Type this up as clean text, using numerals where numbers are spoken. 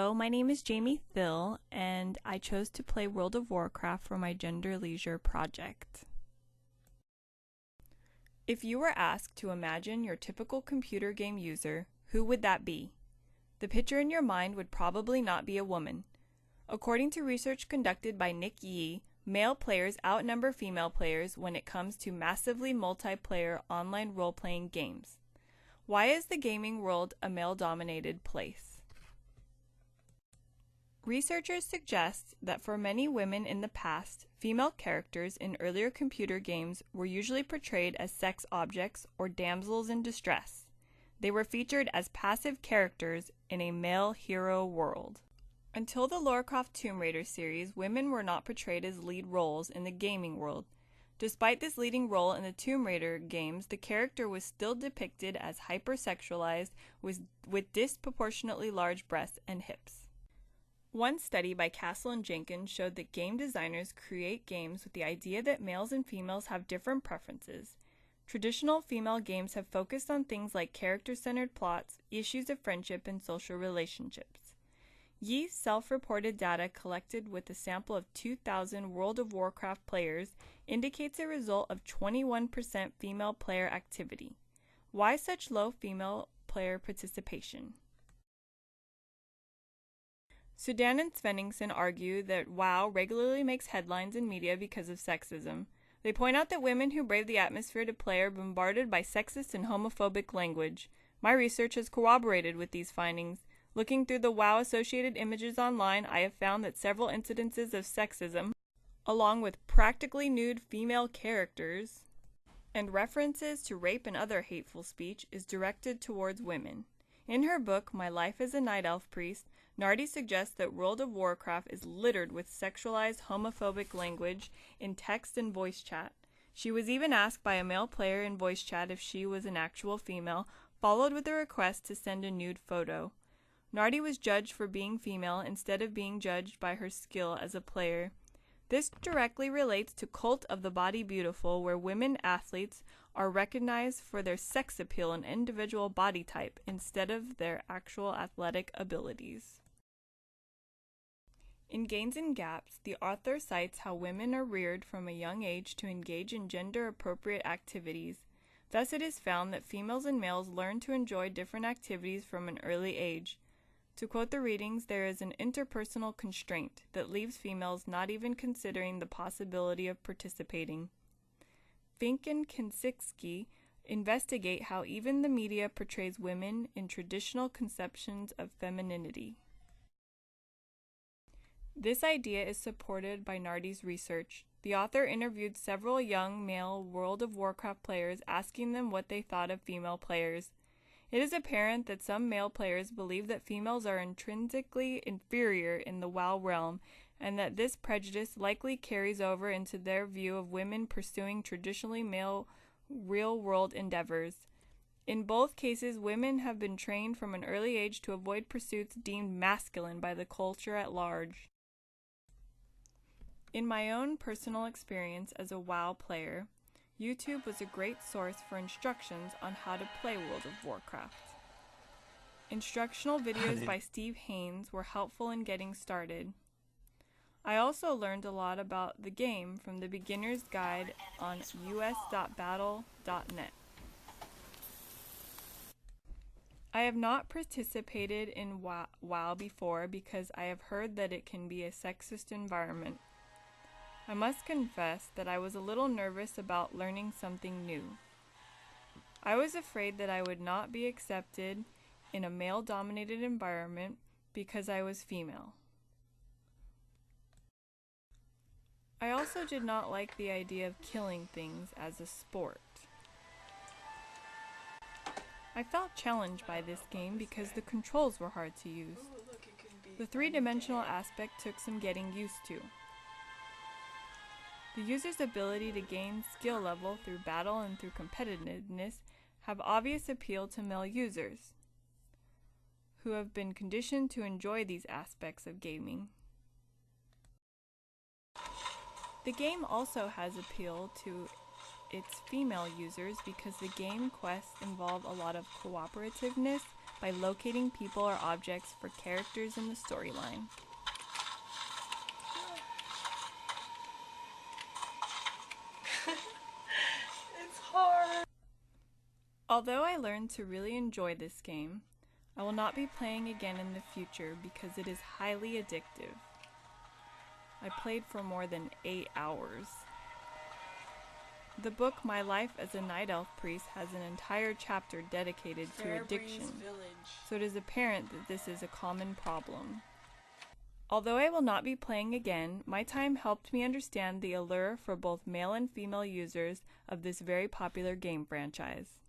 Hello, my name is Jamie Thill, and I chose to play World of Warcraft for my Gender Leisure project. If you were asked to imagine your typical computer game user, who would that be? The picture in your mind would probably not be a woman. According to research conducted by Nick Yee, male players outnumber female players when it comes to massively multiplayer online role-playing games. Why is the gaming world a male-dominated place? Researchers suggest that for many women in the past, female characters in earlier computer games were usually portrayed as sex objects or damsels in distress. They were featured as passive characters in a male hero world. Until the Warcraft Tomb Raider series, women were not portrayed as lead roles in the gaming world. Despite this leading role in the Tomb Raider games, the character was still depicted as hypersexualized with disproportionately large breasts and hips. One study by Castle and Jenkins showed that game designers create games with the idea that males and females have different preferences. Traditional female games have focused on things like character-centered plots, issues of friendship, and social relationships. Yee's self-reported data collected with a sample of 2,000 World of Warcraft players indicates a result of 21% female player activity. Why such low female player participation? Sudan and Svenningsson argue that WoW regularly makes headlines in media because of sexism. They point out that women who brave the atmosphere to play are bombarded by sexist and homophobic language. My research has corroborated with these findings. Looking through the WoW-associated images online, I have found that several incidences of sexism, along with practically nude female characters, and references to rape and other hateful speech, is directed towards women. In her book, My Life as a Night Elf Priest, Nardi suggests that World of Warcraft is littered with sexualized homophobic language in text and voice chat. She was even asked by a male player in voice chat if she was an actual female, followed with a request to send a nude photo. Nardi was judged for being female instead of being judged by her skill as a player. This directly relates to Cult of the Body Beautiful, where women athletes are recognized for their sex appeal and individual body type instead of their actual athletic abilities. In Gains and Gaps, the author cites how women are reared from a young age to engage in gender-appropriate activities. Thus, it is found that females and males learn to enjoy different activities from an early age. To quote the readings, there is an interpersonal constraint that leaves females not even considering the possibility of participating. Fink and Kinsiksky investigate how even the media portrays women in traditional conceptions of femininity. This idea is supported by Nardi's research. The author interviewed several young male World of Warcraft players, asking them what they thought of female players. It is apparent that some male players believe that females are intrinsically inferior in the WoW realm, and that this prejudice likely carries over into their view of women pursuing traditionally male real-world endeavors. In both cases, women have been trained from an early age to avoid pursuits deemed masculine by the culture at large. In my own personal experience as a WoW player, YouTube was a great source for instructions on how to play World of Warcraft. Instructional videos by Steve Haynes were helpful in getting started. I also learned a lot about the game from the beginner's guide on us.battle.net. I have not participated in WoW before because I have heard that it can be a sexist environment. I must confess that I was a little nervous about learning something new. I was afraid that I would not be accepted in a male-dominated environment because I was female. I also did not like the idea of killing things as a sport. I felt challenged by this game because the controls were hard to use. The three-dimensional aspect took some getting used to. The user's ability to gain skill level through battle and through competitiveness have obvious appeal to male users, who have been conditioned to enjoy these aspects of gaming. The game also has appeal to its female users because the game quests involve a lot of cooperativeness, by locating people or objects for characters in the storyline. It's hard. Although I learned to really enjoy this game, I will not be playing again in the future because it is highly addictive. I played for more than 8 hours. The book My Life as a Night Elf Priest has an entire chapter dedicated to addiction, so it is apparent that this is a common problem. Although I will not be playing again, my time helped me understand the allure for both male and female users of this very popular game franchise.